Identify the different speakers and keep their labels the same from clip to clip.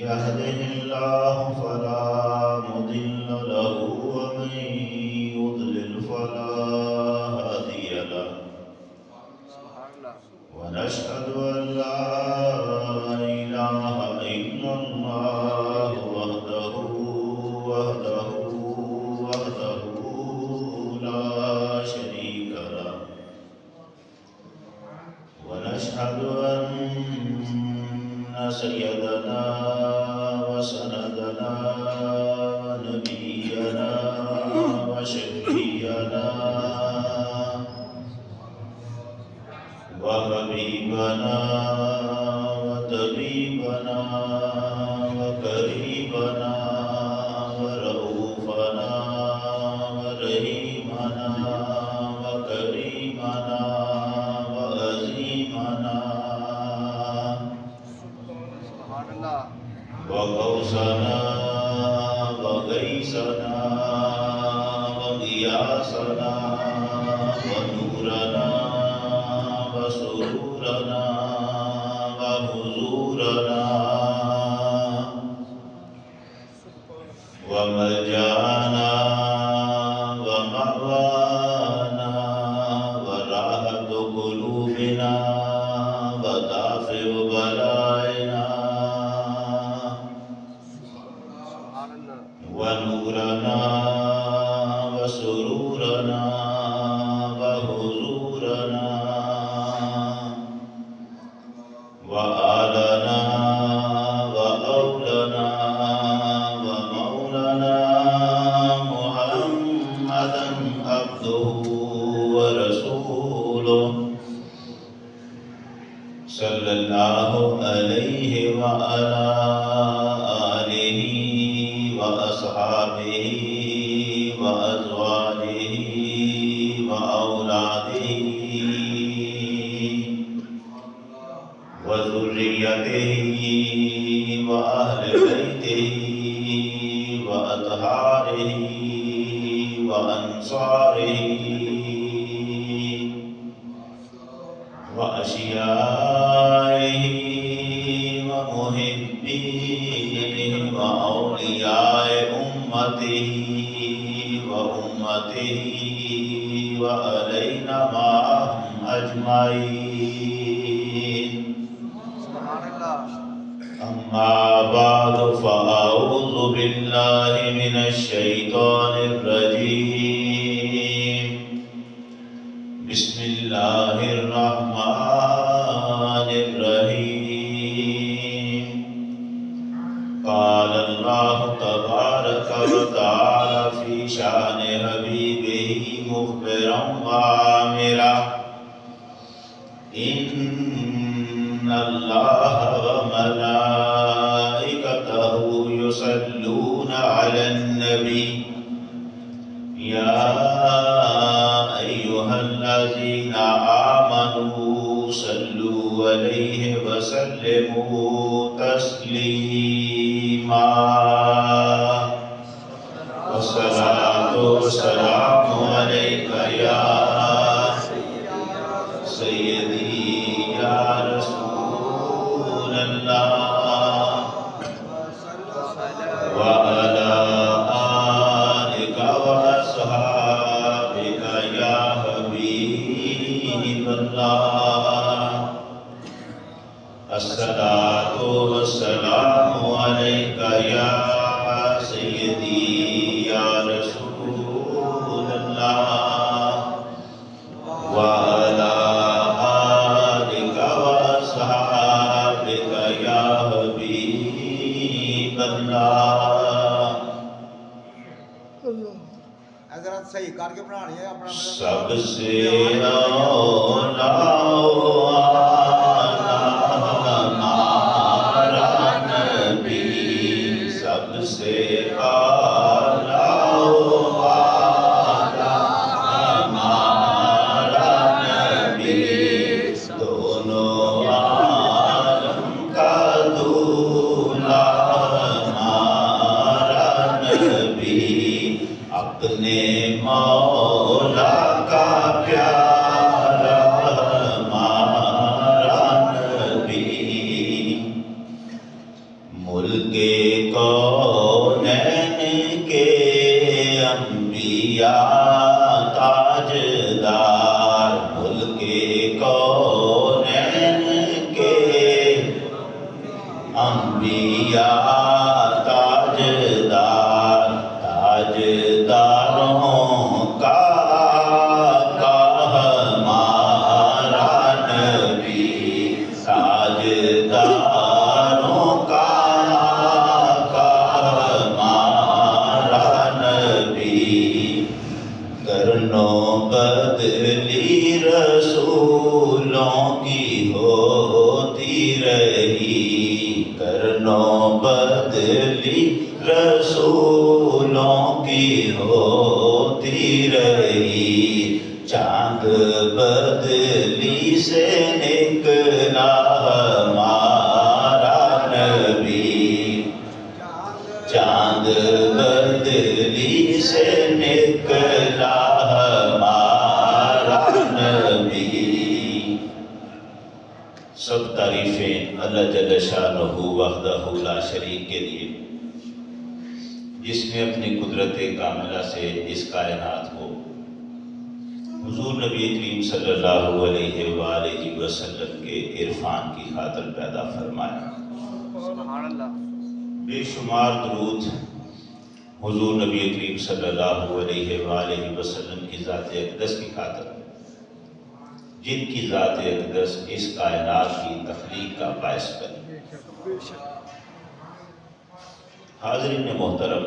Speaker 1: يهده الله فلا مضل له ومن يضلل فلا هادي له ونشهد أن لا إله إلا الله وحده لا شريك له ونشهد أن سيدنا وسندنا ونبينا وشفيعنا وحبيبنا وطبيبنا وقريبنا ورؤوفنا ورحيمنا وكريمنا وعظيمنا وغوثنا وغيثنا وغياثنا ونورنا وسرورنا وحضورنا وملجأنا ومأوانا وراحة قلوبنا ودافع بلائنا ونورنا وسرورنا وحضورنا وآلنا وأولنا ومولانا محمدا عبده ورسوله صلى الله عليه وعلى آله وأصحابه وأزواجه وأولاده وذريته وأهل بيته وأطهاره وأنصاره وأشيائه ومحبيه وأولياء أمته وأمته وعلينا معهم أجمعين. أما بعد فأعوذ بالله من الشيطان الرجيم. بسم الله الرحمن الرحيم. قال الله تبارك وتعالى في شأن حبيبه مخبرا وآمرا إن الله وملائكته يصلون على النبي يا أيها الذين آمنوا صلوا عليه وسلموا تسليما. والصلاة والسلام عليك يا سيدي يا رسول الله وعلى آلك وأصحابك يا حبيب الله. الصلاة والسلام عليك يا سيدي يا رسول الله وعلى آلك وأصحابك يا حبيب الله.
Speaker 2: حضرت صحیح کر کے بنانی ہے اپنا
Speaker 1: سب سے اولا ہمارا نبی، سب سے اعلیٰ ہمارا نبی، دونوں عالم کا دولہا ہمارا نبی، اپنے مولا کا پیارا ہمارا نبی، ملک انبیاء تاجدار تاجداروں کا ہمارا نبی تاجداروں کا ہمارا نبی کرنوں بدلی رسولوں کی ہوتی رہی کرنوں بدلی رسولوں کی ہوتی رہی چاند بدلی سے نکلا ہمارا نبی چاند بدلی سے نکلا ہمارا نبی۔ سب تعریفیں اللہ جل شانہ وحدہ لا شریک کے لیے، جس نے اپنی قدرت کاملہ سے اس کائنات کو حضور نبی کریم صلی اللہ علیہ وآلہ وسلم کے عرفان کی خاطر پیدا فرمایا۔
Speaker 3: سبحان اللہ۔
Speaker 1: بے شمار درود حضور نبی کریم صلی اللہ علیہ وآلہ وسلم کی ذات اقدس کی خاطر، جن کی ذات اقدس اس کائنات کی تخلیق کا باعث بنی۔ حاضرین محترم،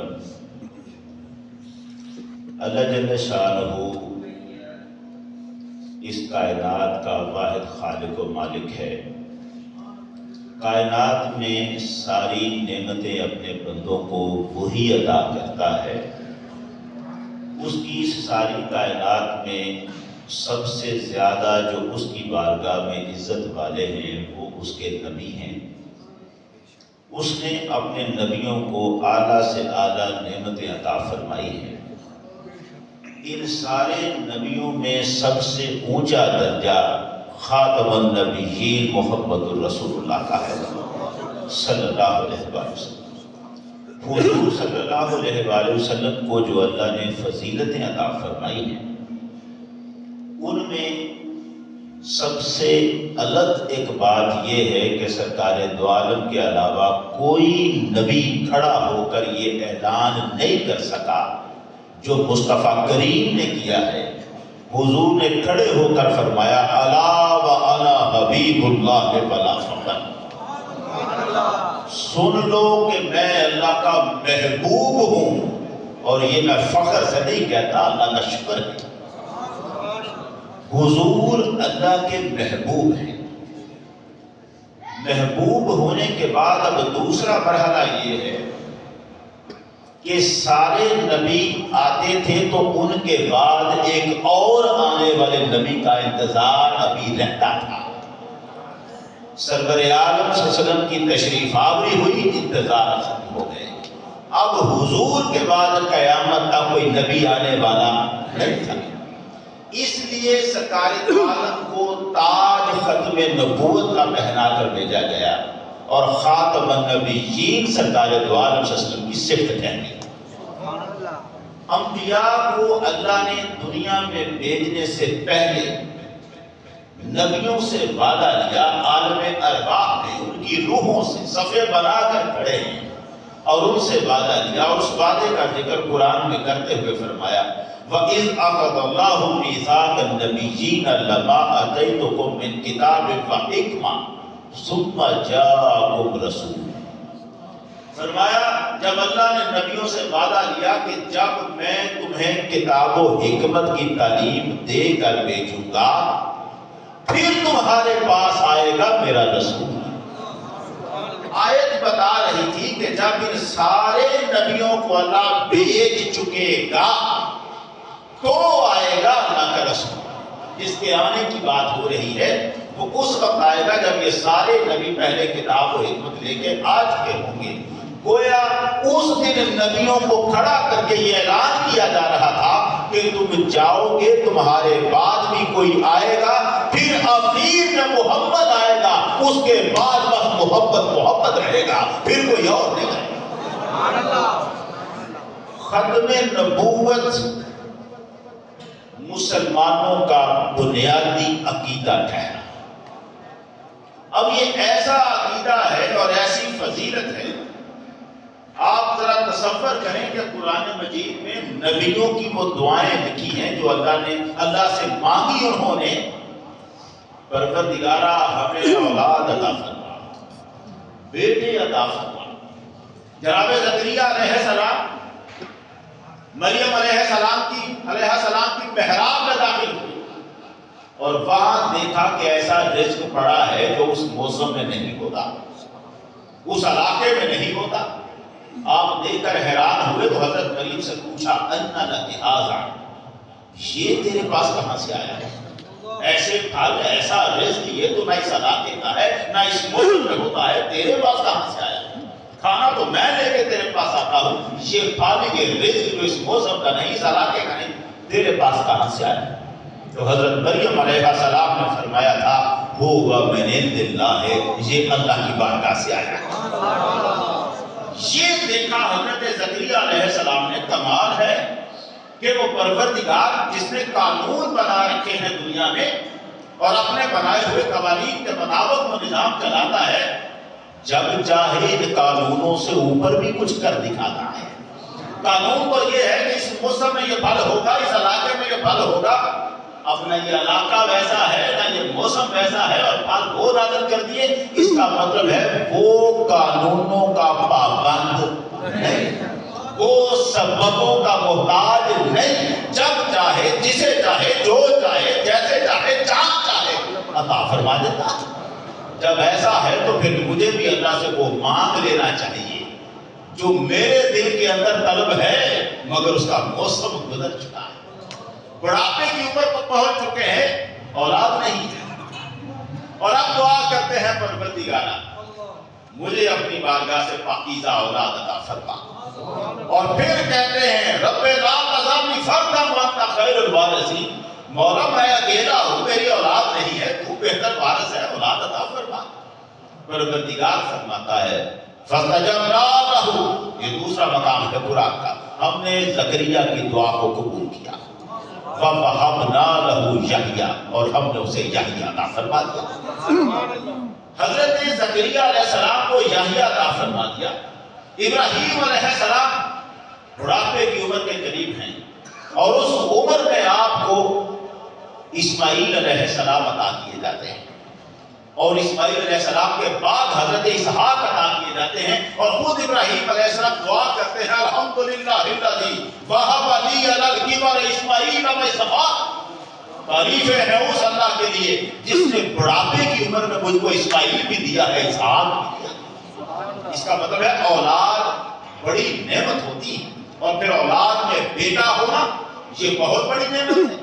Speaker 1: اللہ جل شانہ اس کائنات کا واحد خالق و مالک ہے۔ کائنات میں ساری نعمتیں اپنے بندوں کو وہی عطا کرتا ہے۔ اس کی ساری کائنات میں سب سے زیادہ جو اس کی بارگاہ میں عزت والے ہیں وہ اس کے نبی ہیں۔ اس نے اپنے نبیوں کو اعلیٰ سے اعلیٰ نعمتیں عطا فرمائی ہیں۔ ان سارے نبیوں میں سب سے اونچا درجہ خاتم النبیین محمد الرسول اللہ کا ہے صلی اللہ علیہ وسلم۔ حضور صلی اللہ علیہ وآلہ وسلم کو جو اللہ نے فضیلتیں عطا فرمائی ہیں، ان میں سب سے الگ ایک بات یہ ہے کہ سرکار دو عالم کے علاوہ کوئی نبی کھڑا ہو کر یہ اعلان نہیں کر سکا جو مصطفیٰ کریم نے کیا ہے۔ حضور نے کھڑے ہو کر فرمایا الا وانا حبیب اللہ ولا فخر، سن لو کہ میں اللہ کا محبوب ہوں، اور یہ میں فخر سے نہیں کہتا، اللہ کا شکر ہے۔ حضور اللہ کے محبوب ہیں۔ محبوب ہونے کے بعد اب دوسرا مرحلہ یہ ہے کہ سارے نبی آتے تھے تو ان کے بعد ایک اور آنے والے نبی کا انتظار ابھی رہتا تھا۔ سرور عالم صلی اللہ علیہ وسلم کی تشریف آوری ہوئی، انتظار ختم ہو گئے۔ اب حضور کے بعد قیامت تک کوئی نبی آنے والا نہیں تھا۔ اس لیے سرکار دو عالم کو تاج ختم نبوت کا پہنا کر بھیجا گیا اور خاتم النبیین سرکار دو عالم صلی اللہ علیہ وسلم کی صفت ٹھہری۔ انبیاء کو اللہ نے دنیا میں بھیجنے سے پہلے نبیوں سے وعدہ لیا، عالم ارواح میں ان کی روحوں سے صفے بنا کر کھڑے ہیں اور ان سے وعدہ لیا، اور اس وعدے کا ذکر قرآن میں کرتے ہوئے فرمایا وَإِذْ أَخَذَ اللَّهُ مِيثَاقَ النَّبِيِّينَ لَمَا آتَيْتُكُم مِّن كِتَابٍ وَحِكْمَةٍ ثُمَّ جَاءَكُمْ رَسُولٌ۔ فرمایا جب اللہ نے نبیوں سے وعدہ لیا کہ جب میں تمہیں کتاب و حکمت کی تعلیم دے کر بھیجوں گا پھر تمہارے پاس آئے گا میرا رسول۔ آیت بتا رہی تھی کہ جب ان سارے نبیوں کو اللہ بھیج چکے گا تو آئے گا اللہ کا رسول۔ جس کے آنے کی بات ہو رہی ہے وہ اس وقت آئے گا جب یہ سارے نبی پہلے کتاب و حکمت لے کے آ چکے ہوں گے۔ گویا اس دن نبیوں کو کھڑا کر کے یہ اعلان کیا جا رہا تھا کہ تم جاؤ گے، تمہارے بعد بھی کوئی آئے گا، پھر اخیر میں محمد آئے گا، اس کے بعد بس محمد رہے گا، پھر کوئی اور نہیں آئے گا۔ ختم نبوت مسلمانوں کا بنیادی عقیدہ ٹھہرا۔ اب یہ ایسا عقیدہ ہے اور ایسی فضیلت فضیلت ہے. آپ ذرا تصور کریں کہ قرآن مجید میں نبیوں کی وہ دعائیں لکھی ہیں جو اللہ سے مانگی انہوں نے. پروردگارا ہمیں اولاد عطا فرما، بیٹے عطا فرما. جناب زکریا علیہ السلام مریم علیہ السلام کی محراب میں داخل ہوئے اور وہاں دیکھا کہ ایسا رزق پڑا ہے جو اس موسم میں نہیں ہوتا، اس علاقے میں نہیں ہوتا. آپ دیکھ کر حیران ہوئے تو حضرت مریم سے پوچھا اَنَّ لَكِ هَٰذَا، یہ تیرے پاس کہاں سے آیا ہے؟ ایسے پھل ایسا رزق یہ تو نہ اس علاقے کا ہے نہ اس موسم میں ہوتا ہے، تیرے پاس کہاں سے آیا؟ کھانا تو میں لے کے تیرے پاس آتا ہوں، یہ پھل یہ رزق جو اس موسم کا نہیں اس علاقے کا نہیں، تیرے پاس کہاں سے آیا؟ تو حضرت مریم علیہ السلام نے فرمایا تھا هُوَ مِنْ عِنْدِ اللَّهِ، یہ اللہ کی بارگاہ سے آیا ہے. یہ دیکھا حضرت زکریا علیہ السلام نے کمال ہے کہ وہ پروردگار جس نے قانون بنا رکھے ہیں دنیا میں اور اپنے بنائے ہوئے قوانین کے مطابق وہ نظام چلاتا ہے، جب چاہے قانونوں سے اوپر بھی کچھ کر دکھاتا ہے. قانون تو یہ ہے کہ اس موسم میں یہ پھل ہوگا، اس علاقے میں یہ پھل ہوگا. اب نہ یہ علاقہ ویسا ہے نہ یہ موسم ویسا ہے اور پھل وہ نازل کر دیے. اس کا مطلب ہے وہ قانونوں کا پابند نہیں، وہ سببوں کا محتاج نہیں. جب چاہے جسے چاہے جو چاہے جیسے چاہے جہاں چاہے عطا فرما دیتا. جب ایسا ہے تو پھر مجھے بھی اللہ سے وہ مانگ لینا چاہیے جو میرے دل کے اندر طلب ہے مگر اس کا موسم گزر چکا ہے. بڑھاپے کی عمر پر پہنچ چکے ہیں، اولاد نہیں ہے اور اب دعا کرتے ہیں پروردگارا مجھے اپنی بارگاہ سے پاکیزہ اولاد عطا فرما. اور پھر کہتے ہیں رب لا تذرنی فردا وانت خیر الوارثین، مولا میں اکیلا ہوں، میری اولاد نہیں ہے، تو بہتر وارث ہے، اولاد عطا فرما. پروردگار فرماتا ہے فاستجبنا لہ، یہ دوسرا مقام ہے قرآن کا، ہم نے زکریا کی دعا کو قبول کیا. وَوَهَبْنَا لَهُ یحییٰ، اور ہم نے اسے یحییٰ عطا فرما دیا. حضرت زکریا علیہ السلام کو یحییٰ عطا فرما دیا. ابراہیم علیہ السلام بڑھاپے کی عمر کے قریب ہیں اور اس عمر میں آپ کو اسماعیل علیہ السلام عطا کیے جاتے ہیں اور اسماعیل علیہ السلام کے بعد حضرت اسحاق عطا کیے جاتے ہیں. اور خود ابراہیم علیہ السلام دعا کرتے ہیں الحمدللہ الذی وہب لی علی الکبر اسماعیل و اسحاق، تعریفیں ہیں اس اللہ کے لیے جس نے بڑھاپے کی عمر میں مجھ کو اسماعیل بھی دیا ہے، اسحاق بھی دیا. اس کا مطلب ہے اولاد بڑی نعمت ہوتی ہے اور پھر اولاد میں بیٹا ہونا یہ بہت بڑی نعمت ہے.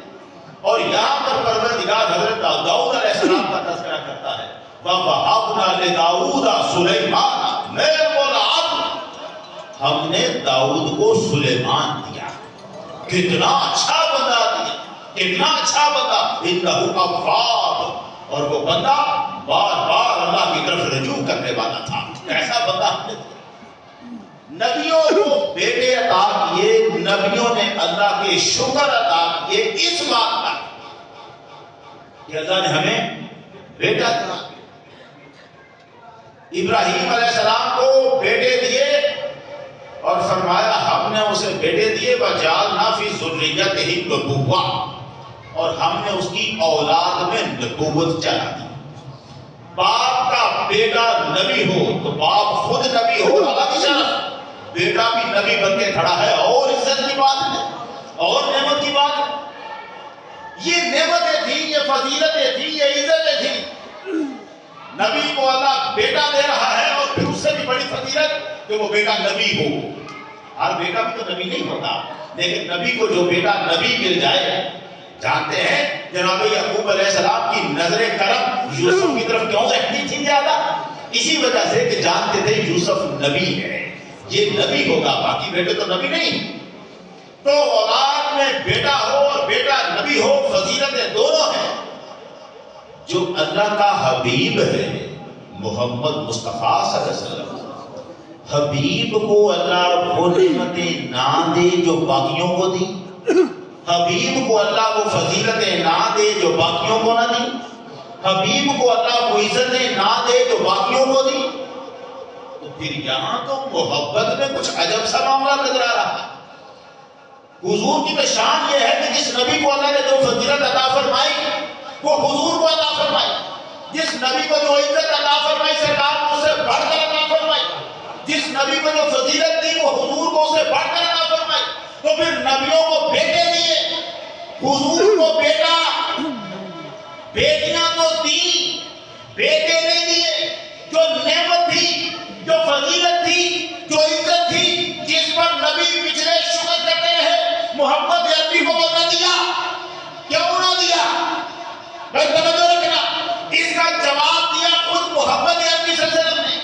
Speaker 1: اور یہاں پر پروردگار حضرت داؤد علیہ السلام کا تذکرہ کرتا ہے وَوَهَبْنَا لِدَاؤُدَ سُلَيْمَانَ نِعْمَ الْعَبْدُ، ہم نے داؤد کو سلیمان دیا، کتنا اچھا بندہ دیا، کتنا اچھا بندہ. إِنَّهُ أَوَّابٌ، اور وہ بندہ بار بار اللہ کی طرف رجوع کرنے والا تھا. ایسا بندہ ہم نے دیا. نبیوں کو بیٹے عطا کیے، نبیوں نے اللہ کے شکر ادا کیے اس بات پر کہ اللہ نے ہمیں بیٹا دیا. ابراہیم علیہ السلام کو بیٹے دیے اور فرمایا ہم نے اسے بیٹے دیے وَجَعَلْنَا فِي ذُرِّيَّتِهِ النُّبُوَّةَ، اور ہم نے اس کی اولاد میں نبوت چلا دی. باپ کا بیٹا نبی ہو تو باپ خود نبی ہو، الگ شرف، بیٹا بھی نبی بن کے کھڑا ہے، اور عزت کی بات ہے اور نعمت کی بات ہے. یہ نعمتیں تھیں، یہ فضیلتیں تھیں، یہ عزتیں تھیں. نبی کو اللہ بیٹا دے رہا ہے اور پھر اس سے بھی بڑی فضیلت کہ وہ بیٹا نبی ہو. ہر بیٹا بھی تو نبی نہیں ہوتا، لیکن نبی کو جو بیٹا نبی مل جائے. جانتے ہیں جناب یعقوب علیہ السلام کی نظر کرم یوسف کی طرف کیوں رہتی تھی زیادہ؟ اسی وجہ سے کہ جانتے تھے یوسف نبی ہے، یہ نبی ہوگا، باقی بیٹے تو نبی نہیں. تو اولاد میں بیٹا ہو اور بیٹا نبی ہو، فضیلتیں دونوں ہیں. جو اللہ کا حبیب ہے محمد مصطفیٰ صلی اللہ علیہ وسلم، حبیب کو اللہ وہ نعمتیں نہ دے جو باقیوں کو دی، حبیب کو اللہ وہ فضیلتیں نہ دے جو باقیوں کو نہ دی، حبیب کو اللہ وہ عزتیں نہ دے جو باقیوں کو دی، تو پھر یہاں تو محبت میں کچھ عجب سا معاملہ نظر آ رہا ہے. حضور کی تو شان یہ ہے کہ جس نبی کو اللہ نے جو فضیلت عطا فرمائی وہ حضور کو عطا فرمائی. جس نبی کو جو عزت عطا فرمائی سرکار کو اس سے بڑھ کر عطا فرمائی. جس نبی کو جو فضیلت دی وہ حضور کو اس سے بڑھ کر عطا فرمائی. تو پھر نبیوں کو بیٹے دیے, حضور کو بیٹا, بیٹیاں تو دی, بیٹے نہیں دیے. جو نعمت تھی, جو فضیلت تھی, جو عزت تھی, جس پر نبی پچھلے شکر کرتے ہیں, محمد عربی کو نہ دیا. کیوں نہ دیا؟ بس توجہ رکھنا, اس کا جواب دیا خود محمد عربی صلی اللہ علیہ وسلم نے.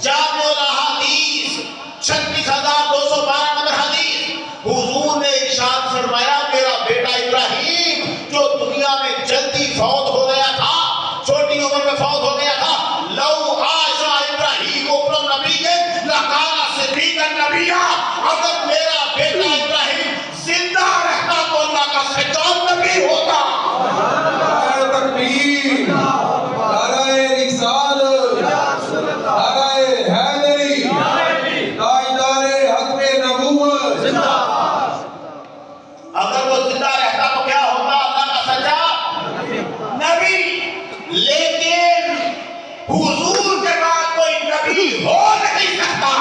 Speaker 1: جامع الاحادیث 36,212 نمبر حدیث, حضور نے ارشاد فرمایا میرا بیٹا ابراہیم جو دنیا میں جلدی فوت ہو گیا تھا, چھوٹی عمر میں فوت ہو گیا تھا, لو عاشا ابراہیم ابن نبی لکان صدیقا نبیا, اگر میرا بیٹا ابراہیم زندہ رہتا تو اللہ کا سچا نبی ہوتا.
Speaker 4: نعرہ تکبیر, نعرہ رسالت, نعرہ حیدری, تاجدار حق نبوت.
Speaker 1: اگر وہ زندہ رہتا تو کیا ہوتا؟ اللہ کا سچا نبی. لیکن حضور کے بعد کوئی نبی ہو نہیں سکتا,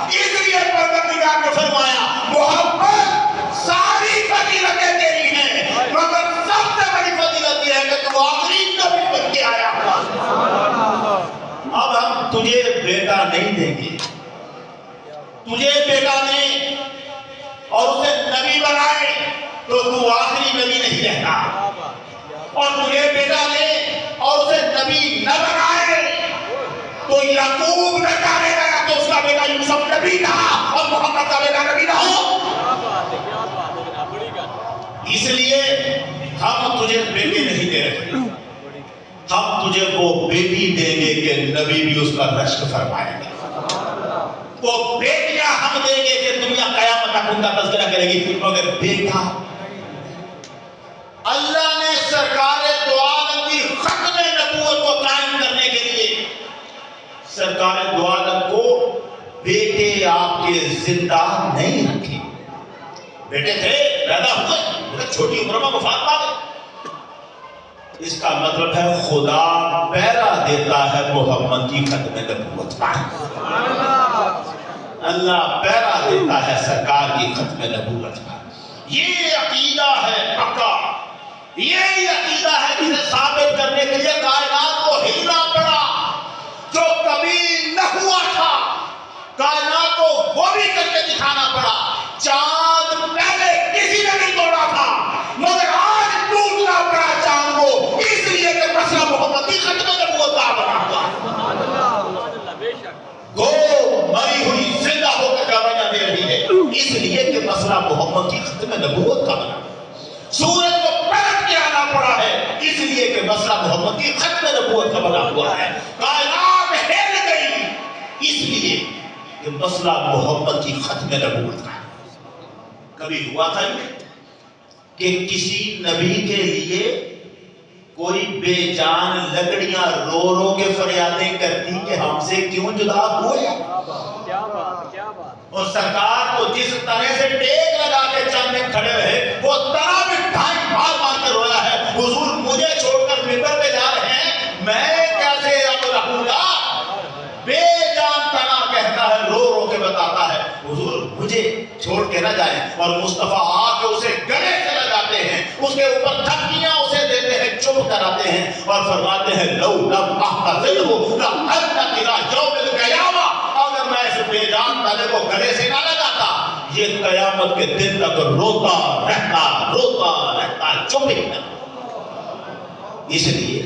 Speaker 1: اس لیے پروردگار نے فرمایا محمد ساری فضیلتیں تیری ہیں مگر سب سے بڑی فضیلت یہ ہے کہ تو آخری نبی بن کے آیا. اب ہم تجھے بیٹا نہیں دیں گے, تجھے بیٹا دیں اور اسے نبی بنائے تو آخری نبی نہیں رہتا, اور تجھے بیٹا دے اور اسے نبی نہ بنائے تو یعقوب نہ جانے گا تو اس کا بیٹا یوسف نبی نہ اور محمد کا بیٹا نبی نہ ہو. اس لیے ہم تجھے بیٹے نہیں دے رہے, ہم تجھے وہ بیٹی دیں گے کہ نبی بھی اس کا رشک فرمائے گا. وہ بیٹیاں ہم دیں گے کہ دنیا قیامت تک ان کا تذکرہ کرے گی, مگر بیٹا اللہ نے سرکار دو عالم کی ختم نبوت کو قائم کرنے کے لیے سرکار دو عالم کو بیٹے آپ کے زندہ نہیں رکھے. بیٹے تھے, پیدا ہوئے, چھوٹی عمر میں وفات پا گئے. اس کا مطلب ہے خدا پہرا دیتا ہے محمد کی ختم نبوت کا. اللہ پہرا دیتا ہے سرکار کی ختم نبوت کا. یہ عقیدہ ہے پکا, یہ عقیدہ ہے جسے ثابت کرنے کے لیے کائنات کو ہلنا پڑا جو کبھی نہ ہوا تھا. کائنات کو وہ بھی کر کے دکھانا پڑا. چاند پہلے کسی نے نہیں توڑا تھا مگر آج ٹوٹنا پڑا چاند کو, اس لیے کہ مسئلہ محمد کی ختم نبوت کا بنا ہوا. گو مری ہوئی زندہ ہو کر گواہیاں دے رہی ہے, اس لیے کہ مسئلہ محمد کی ختم نبوت کا بنا. سورج کو پلٹ کے آنا پڑا ہے, اس لیے کہ مسئلہ محمد کی ختم نبوت کا بنا ہوا ہے. کائنات ہل گئی اس لیے کہ مسئلہ محمد کی ختم نبوت کا. کبھی ہوا تھا کہ کسی نبی کے لیے کوئی بے جان لکڑیاں رو رو کے فریادیں کرتی کہ ہم سے کیوں جدا ہوئے, اور سرکار کو جس طرح سے ٹیک لگا کے چاند میں کھڑے رہے وہ طرح بھی ڈھائی مار مار کے رویا ہے. حضور مجھے چھوڑ کر ممبر پہ جا رہے ہیں, میں کیسے اب رہوں گا. بے جان تنا کہتا ہے, رو رو کے بتاتا ہے حضور مجھے چھوڑ کے نہ جائیں, اور مصطفیٰ آ کے اسے گلے سے لگاتے ہیں, اس کے اوپر دھمکیاں اسے دیتے ہیں, چپ کراتے ہیں اور فرماتے ہیں لو لم احتضنہ لأنک الی یوم القیامہ, اگر میں اس بے جان تنے کو گلے سے نہ لگاتا یہ قیامت کے دن تک روتا رہتا چپ ہی نہ. اس لیے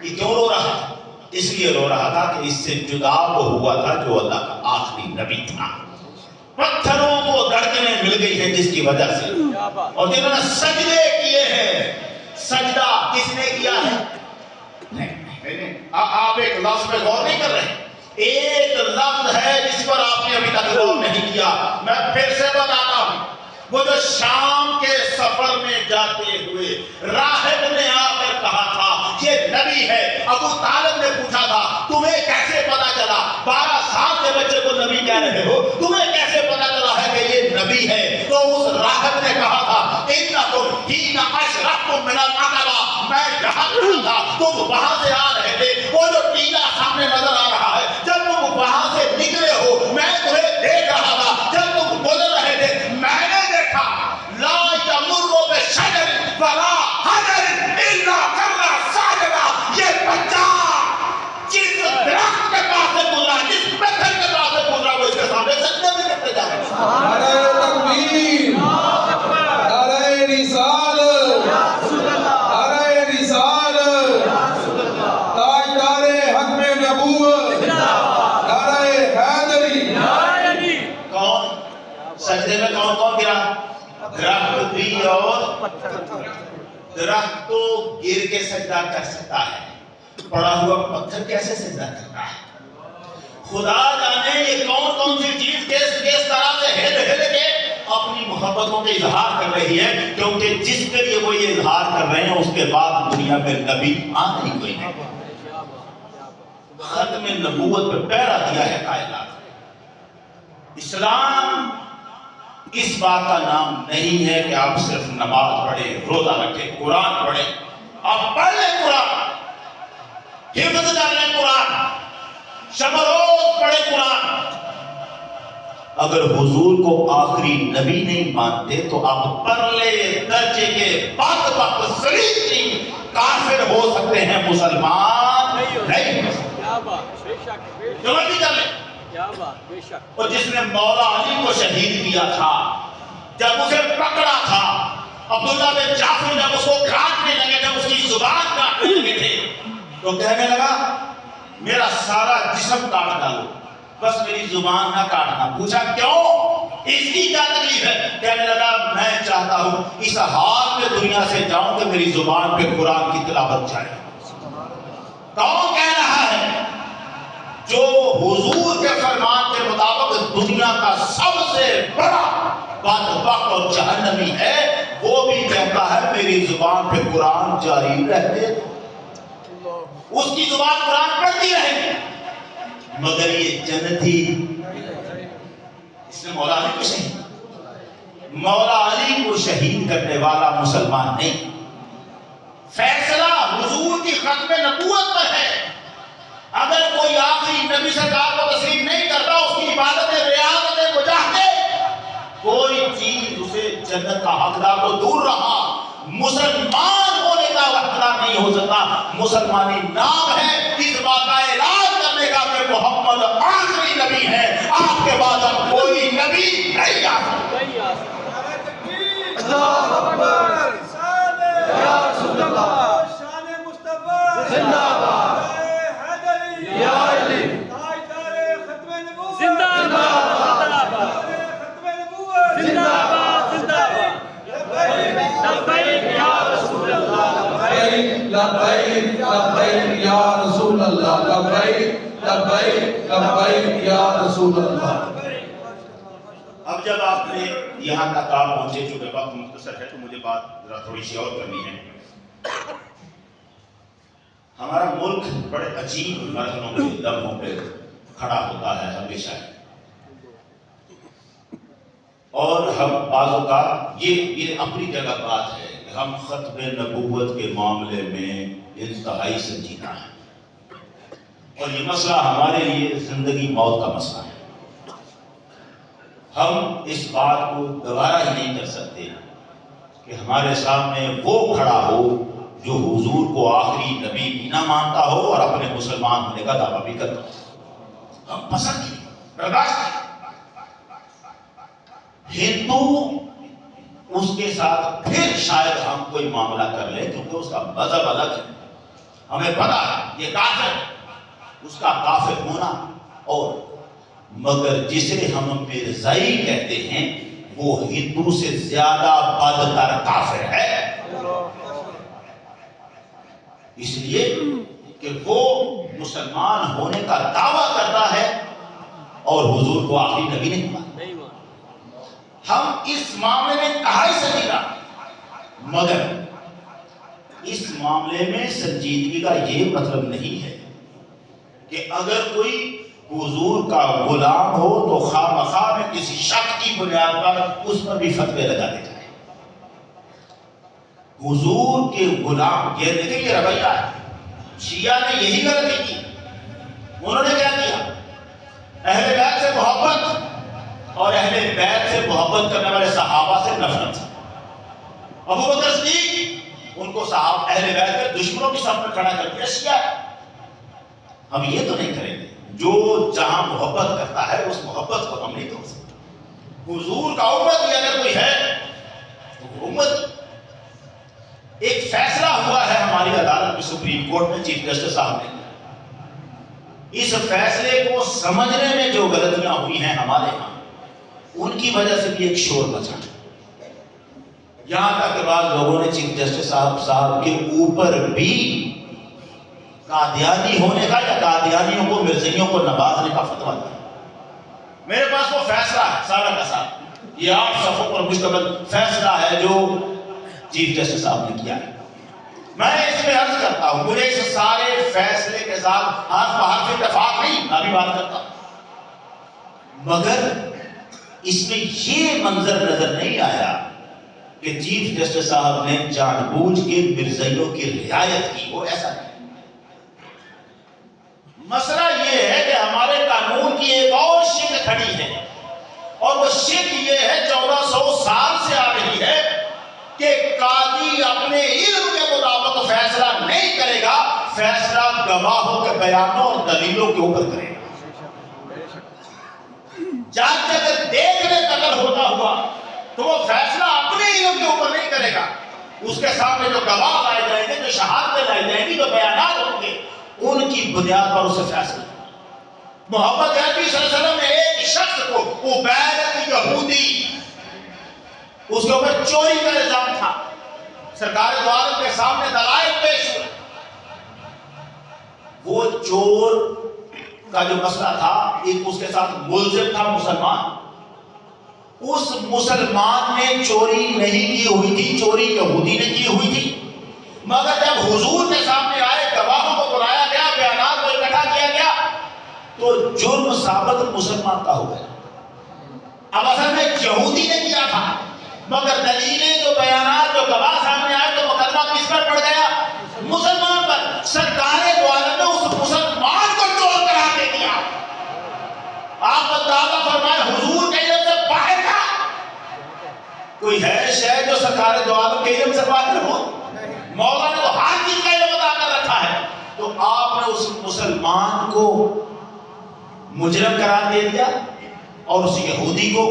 Speaker 1: یہ کیوں رو رہا تھا؟ اس لیے رو رہا تھا کہ اس سے جدا وہ ہوا تھا جو اللہ کا آخری نبی تھا. پتھروں کو دھڑکنیں مل گئی ہیں جس کی وجہ سے, اور جنہوں نے سجدے کیے ہیں. سجدہ کس نے کیا ہے؟ آپ ایک لفظ پہ غور نہیں کر رہے. ایک لفظ ہے جس پر آپ نے ابھی تک غور نہیں کیا. میں پھر سے بتاتا ہوں, وہ جو شام کے سفر میں جاتے ہوئے راہب نے آ کر کہا تھا یہ نبی ہے. ابو طالب نے پوچھا تھا تمہیں کیسے پتا چلا؟ 12 سال سے میں کون کون گرا؟ درخت بھی اور درخت تو گر کے سجدہ کر سکتا ہے، پڑا ہوا پتھر کیسے سجدہ کرتا ہے؟ خدا جانے یہ کون کون سی چیز کس طرح سے ہل ہل کے اپنی محبتوں کے اظہار کر رہی ہے، کیونکہ جس کے لیے وہ یہ اظہار کر رہے ہیں اس کے بعد دنیا میں نبی آنا ہی کوئی نہیں۔ ختم نبوت پہ پہرا دیا ہے کائنات۔ اسلام اس بات کا نام نہیں ہے کہ آپ صرف نماز پڑھیں، روزہ رکھیں، قرآن پڑھیں۔ آپ پڑھ لیں قرآن، حفظ کر لیں قرآن، شب روز پڑھیں قرآن۔ اگر حضور کو آخری نبی نہیں مانتے تو آپ پرلے درجے کے بد سلیقین کافر ہو سکتے ہیں، مسلمان نہیں ہو سکتے۔ جو مرضی کر لیں۔ اور جس نے مولا علی کو شہید کیا تھا، جب اسے پکڑا تھا، عبداللہ بن جعفر جب اس کو کاٹنے لگے، جب اس کی زبان کاٹنے لگے تھے، تو کہنے لگا میرا سارا جسم کاٹ ڈالو، بس میری زبان نہ کاٹنا۔ پوچھا کیوں؟ اس کی کیا تکلیف ہے؟ کہنے لگا میں چاہتا ہوں اس حال میں دنیا سے جاؤں کہ میری زبان پہ قرآن کی تلاوت جائے۔ کون کہہ رہا ہے؟ جو حضور کے فرمان کے مطابق دنیا کا سب سے بڑا بدبخت اور جہنمی ہے، وہ بھی کہتا ہے میری زبان پہ قرآن جاری رہتے، اس کی زبان قرآن پڑھتی رہے، مگر یہ جنتی۔ اس نے مولا علی کو شہید، مولا علی کو شہید کرنے والا مسلمان نہیں۔ فیصلہ حضور کی ختم نبوت پر ہے۔ اگر کوئی آخری نبی سرکار کو تسلیم نہیں کرتا، اس کی عبادتیں، ریاضتیں، مجاہدیں، کوئی چیز اسے جنت کا حقدار تو دور رہا، مسلمان ہونے کا حقدار نہیں ہو سکتا۔ مسلمانی نام ہے اس بات کا اعلان کرنے کا کہ محمد آخری نبی ہے، آپ کے بعد اب کوئی نبی نہیں آ سکتا۔
Speaker 2: اللہ اکبر، یا رسول اللہ، شان مصطفیٰ زندہ باد، یا علی تاجدار ختم نبوت زندہ باد، ختم نبوت زندہ باد، زندہ باد، لبیک یا رسول اللہ،
Speaker 4: لبیک لبیک لبیک یا رسول اللہ، لبیک لبیک لبیک یا رسول اللہ۔
Speaker 1: اب جب آپ نے یہاں تک آپ پہنچے، چونکہ وقت مختصر ہے تو مجھے بات ذرا تھوڑی سی اور کرنی ہے۔ ہمارا ملک بڑے عجیب مرحلوں کے لمحوں پہ کھڑا ہوتا ہے ہمیشہ، اور ہم بعض اوقات یہ اپنی جگہ بات ہے کہ ہم ختم نبوت کے معاملے میں انتہائی سنجیدہ ہیں، اور یہ مسئلہ ہمارے لیے زندگی موت کا مسئلہ ہے۔ ہم اس بات کو گوارا ہی نہیں کر سکتے کہ ہمارے سامنے وہ کھڑا ہو جو حضور کو آخری نبی بھی نہ مانتا ہو اور اپنے مسلمان ہونے کا دعویٰ بھی کرتا ہو۔ ہم پسند ہی برداشت نہیں۔ ہندو اس کے ساتھ پھر شاید ہم کوئی معاملہ کر لیں کیونکہ اس کا مذہب الگ ہے، ہمیں پتا ہے یہ کافر ہے، اس کا کافر ہونا، اور مگر جسے ہم مرزائی کہتے ہیں وہ ہندو سے زیادہ بدتر کافر ہے، اس لیے کہ وہ مسلمان ہونے کا دعویٰ کرتا ہے اور حضور کو آخری نبی نہیں مانتا۔ ہم اس معاملے میں انتہائی سنجیدہ، مگر اس معاملے میں سنجیدگی کا یہ مطلب نہیں ہے کہ اگر کوئی حضور کا غلام ہو تو خواہ مخواہ میں کسی شک کی بنیاد پر اس پر بھی فتوے لگاتے جائیں۔ حضور کے غلام، یہ دیکھیں یہ رویہ ہے، شیعہ نے یہی غلطی کی۔ انہوں نے کیا کیا؟ اہل بیت سے محبت اور اہل بیت سے محبت کرنے والے صحابہ سے نفرت۔ ابو بکر صدیق ان کو صحابہ اہل بیت کے دشمنوں کی صف میں کھڑا کر دیا، شیعہ۔ ہم یہ تو نہیں کریں گے، جو جہاں محبت کرتا ہے اس محبت کو ہم نہیں توڑ سکتے۔ حضور کا امت بھی اگر کوئی ہے تو امت، ایک فیصلہ ہوا ہے ہماری عدالت میں، سپریم کورٹ میں چیف جسٹس صاحب نے، اس فیصلے کو سمجھنے میں جو غلطیاں ہوئی ہیں ہمارے ہاں، ان کی وجہ سے بھی ایک شور مچا، یہاں تک کہ بعض لوگوں نے چیف جسٹس صاحب کے اوپر بھی قادیانی ہونے کا یا قادیانیوں کو مرزائیوں کو نوازنے کا فتویٰ دیا۔ میرے پاس وہ فیصلہ ہے سارا کا سارا، یہ 8 صفحوں پر مشتمل فیصلہ ہے جو چیف جسٹس صاحب نے کیا ہے۔ میں اس میں عرض کرتا ہوں مجھے اس سارے فیصلے کے ساتھ حرف بحرف اتفاق نہیں، میں بھی بات کرتا ہوں، مگر اس میں یہ منظر نظر نہیں آیا کہ چیف جسٹس صاحب نے جان بوجھ کے مرزائیوں کی رعایت کی، وہ ایسا نہیں۔ مسئلہ یہ ہے کہ ہمارے قانون کی ایک اور شک کھڑی ہے، اور وہ شک یہ ہے 1400 سال سے آ رہی ہے کہ قاضی اپنے علم کے مطابق فیصلہ نہیں کرے گا، فیصلہ گواہوں کے بیانوں اور دلیلوں کے اوپر کرے گا۔ جج اگر دیکھنے قتل ہوتا ہوا تو وہ فیصلہ اپنے علم کے اوپر نہیں کرے گا، اس کے سامنے جو گواہ لائے جائیں گے، جو شہادتیں لائی جائیں گی، جو بیانات ہوں گے، ان کی بنیاد پر اسے فیصلہ۔ محمد عربی صلی اللہ علیہ وسلم نے ایک شخص کو عبید یہودی، اس کے اوپر چوری کا الزام تھا، سرکار دو عالم کے سامنے دلائل پیش ہوئے، وہ چور کا جو مسئلہ تھا، ایک اس کے ساتھ ملزم تھا مسلمان، اس مسلمان نے چوری نہیں کی ہوئی تھی، چوری یہودی نے کی ہوئی تھی، مگر جب حضور کے سامنے آئے، گواہوں کو بلایا گیا، بیانات کو اکٹھا کیا گیا، تو جرم ثابت مسلمان کا ہو گیا۔ اب اصل میں یہودی نے کیا تھا، مگر دلیلیں جو بیانات جو گواہ سامنے آئے تو مقدمہ کس پر پڑ گیا؟ مسلمان پر۔ سرکار دو عالم نے اس مسلمان کو چور قرار دے دیا۔ آپ اندازہ فرمائیں حضور کے علم سے باہر تھا؟ کوئی ہے شے جو سرکار دو عالم کے علم سے باہر ہو؟ مولا نے تو ہر چیز کا علم عطا کر رکھا ہے، تو آپ نے اس مسلمان کو مجرم قرار دے دیا اور اس یہودی کو،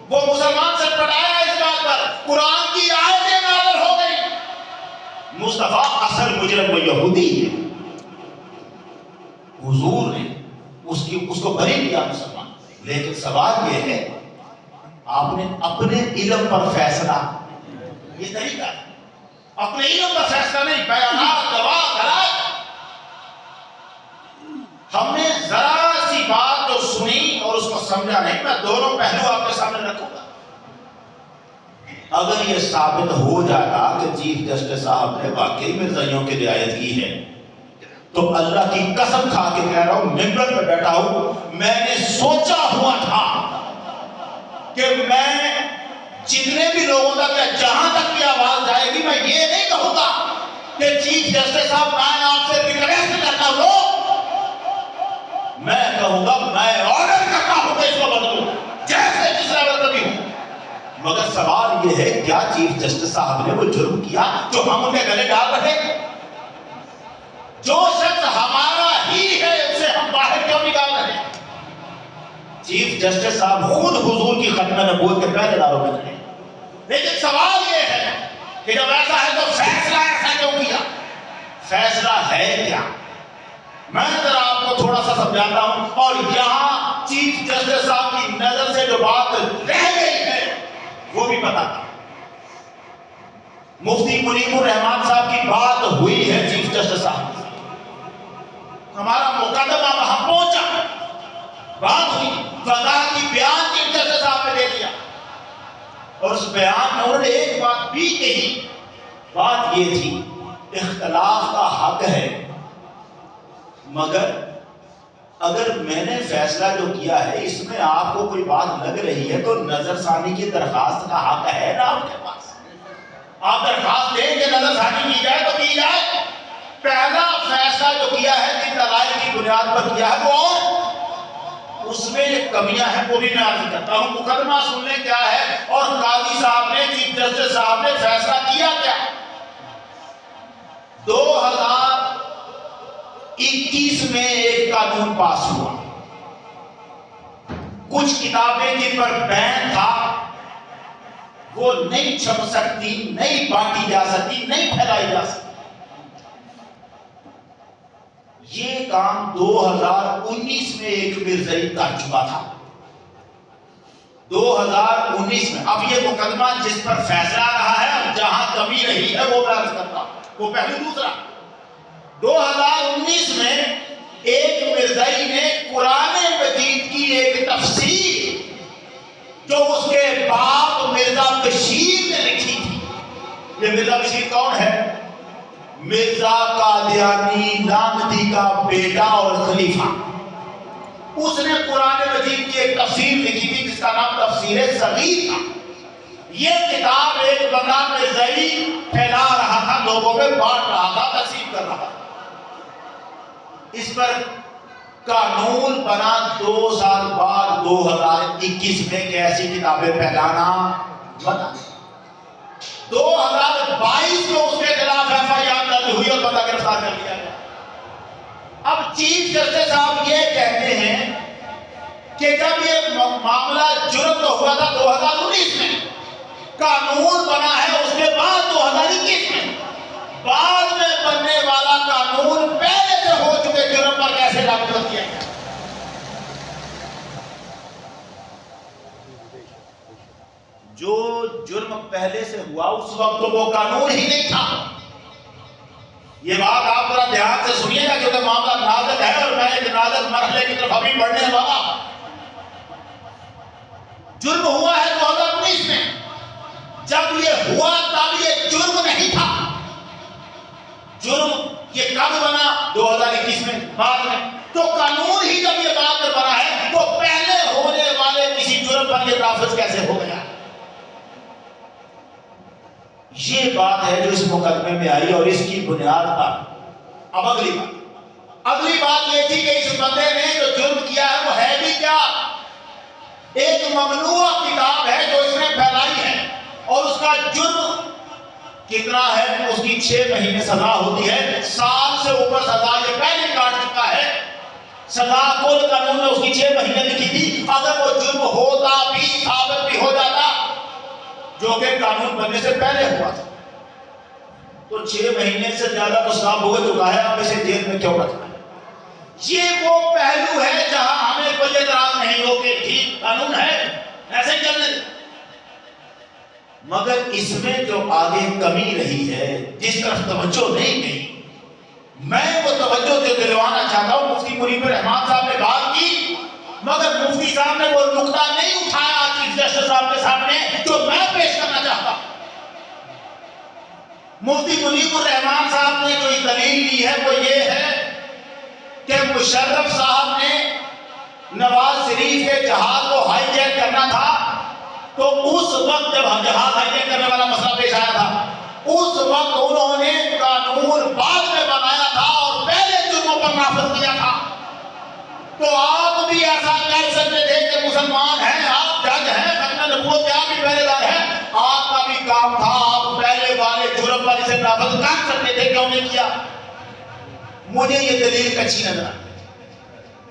Speaker 1: وہ مسلمان سے پڑھایا اس بات پر، قرآن کی آیتیں نازل ہو گئی، مصطفیٰ اصل مجرم وہ یہودی ہے، حضور نے اس کو بری کیا مسلمان۔ لیکن سوال یہ ہے آپ نے اپنے علم پر فیصلہ، یہ طریقہ ہے اپنے علم پر فیصلہ نہیں، بیانات گواہ دلائل۔ ہم نے ذرا سی بات جو سنی اور اس کو سمجھا نہیں، میں دونوں پہلو آپ کے سامنے رکھوں گا۔ اگر یہ ثابت ہو جائے گا کہ چیف جسٹس صاحب نے واقعی مرزائیوں کی رعایت کی ہے، تو اللہ کی قسم کھا کے کہہ رہا ہوں، منبر پہ بیٹھا ہوں، میں نے سوچا ہوا تھا کہ میں جتنے بھی لوگوں تک یا جہاں تک کی آواز جائے گی، میں یہ نہیں کہوں گا کہ چیف جسٹس صاحب میں آپ سے ریکویسٹ کرتا ہوں، میں کہوں گا میں آرڈر کرتا ہوں کہ اس کو بدلو، جیسے جس لیول پر بھی ہوں۔ مگر سوال یہ ہے کیا چیف جسٹس صاحب نے وہ جرم کیا جو ہم ان کے گلے ڈال رہے ہیں؟ جو شخص ہمارا ہی ہے اسے ہم باہر کیوں نکال رہے ہیں؟ چیف جسٹس صاحب خود حضور کی ختم نبوت کے پہلے داروں میں کھڑے ہیں، لیکن سوال یہ ہے کہ جب ایسا ہے تو فیصلہ ایسا کیوں کیا؟ فیصلہ ہے کیا؟ میں ذرا آپ کو تھوڑا سا سمجھاتا ہوں، اور یہاں چیف جسٹس صاحب کی نظر سے جو بات رہ گئی ہے وہ بھی پتا تھا۔ مفتی منیب الرحمان صاحب کی بات ہوئی ہے چیف جسٹس صاحب، ہمارا مقدمہ وہاں پہنچا، بات ہوئی، وضاحت کی بیان چیف جسٹس صاحب نے دے دیا، اور اس بیان میں انہوں نے ایک بات بھی کہی، بات یہ تھی اختلاف کا حق ہے، مگر اگر میں نے فیصلہ جو کیا ہے اس میں آپ کو کوئی بات لگ رہی ہے تو نظر ثانی کی درخواست کا حق ہے نا آپ کے پاس، آپ درخواست دیں کہ نظر ثانی کی جائے تو کی جائے۔ پہلا فیصلہ جو کیا ہے جن دلائل کی بنیاد پر کیا ہے وہ، اور اس میں جو کمیاں ہیں وہ بھی میں عرض کرتا ہوں۔ مقدمہ سننے کیا ہے اور قاضی صاحب نے، چیف جسٹس صاحب نے فیصلہ کیا کیا؟ 2021 میں ایک قانون پاس ہوا، کچھ کتابیں جن پر بین تھا وہ نہیں چھپ سکتی، نہیں بانٹی جا سکتی، نہیں پھیلائی جا سکتی۔ یہ کام 2019 میں ایک مرزائی کر چکا تھا، 2019 میں اب یہ مقدمہ جس پر فیصلہ رہا ہے، اب جہاں کمی رہی ہے وہ میں عرض کرتا ہوں، وہ پہلے دوسرا 2019 میں ایک مرزائی نے قرآن مجید کی ایک تفسیر جو اس کے باپ مرزا بشیر نے لکھی تھی. یہ مرزا بشیر کون ہے؟ مرزا قادیانی لعنتی کا بیٹا اور خلیفہ. اس نے قرآن مجید کی ایک تفسیر لکھی تھی جس کا نام تفسیر صغیر تھا. یہ کتاب ایک بندہ مرزائی پھیلا رہا تھا، لوگوں میں بانٹ رہا تھا، تقسیم کر رہا تھا. اس پر قانون بنا 2 سال بعد 2021 میں کہ ایسی کتابیں پھیلانا بنا. 2022 میں اس کے خلاف FIR درج ہوئی اور بندہ گرفتار کر لیا گیا. اب چیف جسٹس صاحب یہ کہتے ہیں کہ جب یہ معاملہ جرم تو ہوا تھا 2019 میں، قانون بنا ہے اس کے بعد 2021 میں، بعد میں بننے والا قانون پہلے سے ہو چکے جرم پر کیسے لاگو کر دیا گیا؟ جو جرم پہلے سے ہوا اس وقت تو وہ قانون ہی نہیں تھا. یہ بات آپ ذرا دھیان سے سنیے گا کیونکہ معاملہ نازک ہے اور میں ایک نازک مرحلے کی طرف ابھی بڑھنے والا. جرم ہوا ہے 2019 میں، جب یہ ہوا تب یہ جرم نہیں تھا. جرم یہ کب بنا؟ 2021 میں، بعد میں. تو قانون ہی جب یہ بات میں بنا ہے تو پہلے ہونے والے کسی جرم پر یہ نافذ کیسے ہو گیا؟ یہ بات ہے جو اس مقدمے میں آئی اور اس کی بنیاد پر اب اگلی بات یہ تھی کہ اس بندے نے جو جرم کیا ہے وہ ہے بھی کیا؟ ایک ممنوع کتاب ہے جو اس نے پھیلائی ہے اور اس کا جرم کتنا ہے؟ اس کی 6 مہینے سزا ہوتی ہے. 1 سال سے اوپر سزا یہ پہلے کاٹ چکا ہے. سزا کل قانون نے اس کی 6 مہینے لکھی تھی. اگر وہ جرم ہوتا بھی ثابت بھی ہو جاتا جو کہ قانون بننے سے پہلے ہوا تھا تو 6 مہینے سے زیادہ تو سزا ہو چکا ہے. اب اسے جیل میں کیوں رکھنا ہے؟ یہ وہ پہلو ہے جہاں ہمیں کوئی اعتراض نہیں ہو کہ ٹھیک قانون ہے ایسے چلنے دیں. مگر اس میں جو آگے کمی رہی ہے جس طرف توجہ نہیں گئی، میں وہ توجہ جو دلوانا چاہتا ہوں. مفتی منیب الرحمان صاحب نے بات کی مگر مفتی صاحب نے وہ نقطہ نہیں اٹھایا چیف جسٹس صاحب کے سامنے جو میں پیش کرنا چاہتا ہوں. مفتی منیب الرحمان صاحب نے جو دلیل لی ہے وہ یہ ہے کہ مشرف صاحب نے نواز شریف کے جہاز کو ہائی جیک کرنا تھا تو اس وقت جب جہاز ہائی جیک کرنے والا مسئلہ پیش آیا تھا اس وقت انہوں نے قانون بعد میں بنایا تھا اور پہلے جرموں پر نافذ کیا تھا. تو آپ بھی ایسا کر سکتے تھے کہ مسلمان ہیں، آپ جج ہیں، ختم نبوت کے آپ بھی پہلے دار ہیں، آپ کا بھی کام تھا، آپ پہلے والے جرم پر اسے نافذ کر سکتے تھے، کیوں نہیں کیا؟ مجھے یہ دلیل کچی نظر آئی.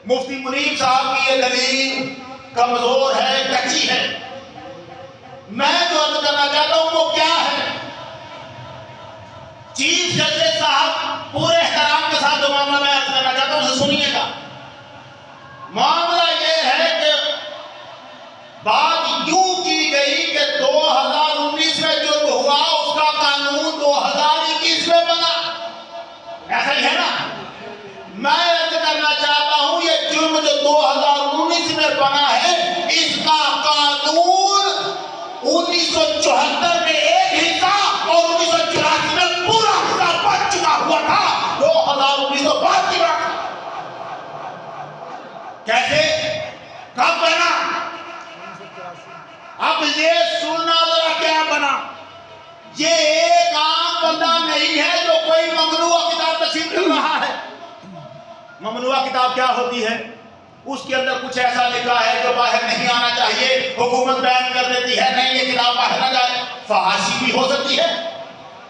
Speaker 1: مفتی منیب صاحب کی یہ دلیل کمزور ہے، کچی ہے. میں جو عرض کرنا چاہتا ہوں وہ کیا ہے؟ چیف جسٹس صاحب پورے احترام کے ساتھ جو معاملہ میں عرض کرنا چاہتا ہوں اسے سنیے گا. معاملہ یہ ہے کہ بات یوں کی گئی کہ 2019 میں جرم ہوا اس کا قانون 2021 میں بنا، ایسا ہی ہے نا؟ میں عرض کرنا چاہتا ہوں یہ جرم جو 2019 میں بنا ہے اس کا قانون 1974 میں ایک حصہ اور 1984 میں پورا حصہ بن چکا ہوا تھا. 2019 تو بعد کی بات. کیسے؟ کب بنا؟ اب یہ سننا ذرا کیا بنا. یہ ایک عام بندہ نہیں ہے جو کوئی ممنوع کتاب تقسیم کر رہا ہے. ممنوع کتاب کیا ہوتی ہے؟ اس کے اندر کچھ ایسا لکھا ہے جو باہر نہیں آنا چاہیے، حکومت بیان کر دیتی ہے نہیں یہ کتاب باہر نہ جائے. فحاشی بھی ہو سکتی ہے،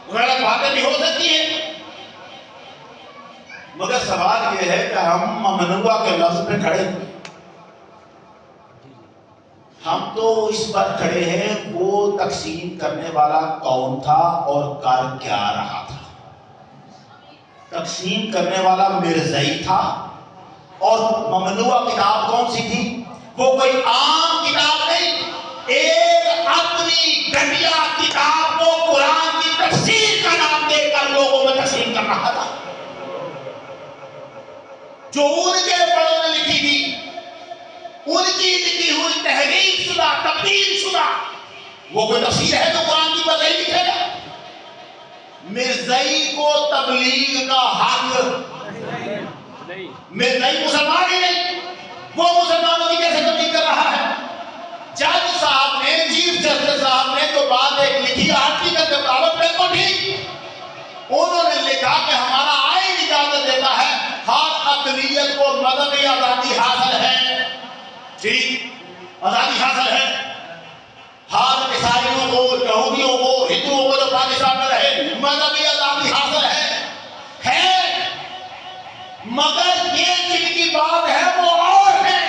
Speaker 1: غلط باتیں بھی ہو سکتی ہیں. مگر سوال یہ ہے کہ ہم ممنوع کے لفظ پہ کھڑے ہوئے، ہم تو اس پر کھڑے ہیں وہ تقسیم کرنے والا کون تھا اور کر کیا رہا تھا. تقسیم کرنے والا مرزائی تھا اور ممنوع کتاب کون سی تھی؟ وہ کوئی عام کتاب نہیں، گھٹیا کتاب کو قرآن کی تفسیر کا نام دے کر لوگوں میں تقسیم کر رہا تھا، جو ان کے بڑوں نے لکھی تھی، ان کی لکھی ہوئی تحریف شدہ، تبدیل شدہ، وہ کوئی تفسیر ہے تو قرآن کی بدلی لکھے گا؟ مرزائی کو تبلیغ کا حق، مرزائی مسلمان ہی نہیں، وہ مسلمانوں کی کیسے تبلیغ کر رہا ہے؟ جج صاحب نے، چیف جسٹس صاحب نے جو بات ایک لکھی آرٹیکل کے مطابق بالکل ٹھیک، انہوں نے لکھا کہ ہمارا آئین اجازت دیتا ہے ہر اقلیت کو مذہبی آزادی حاصل ہے، ٹھیک، آزادی حاصل ہے، ہر عیسائیوں کو، یہودیوں کو، ہندوؤں کو جو پاکستان میں رہے مذہبی آزادی حاصل ہے، مگر یہ جن کی بات ہے وہ اور ہے،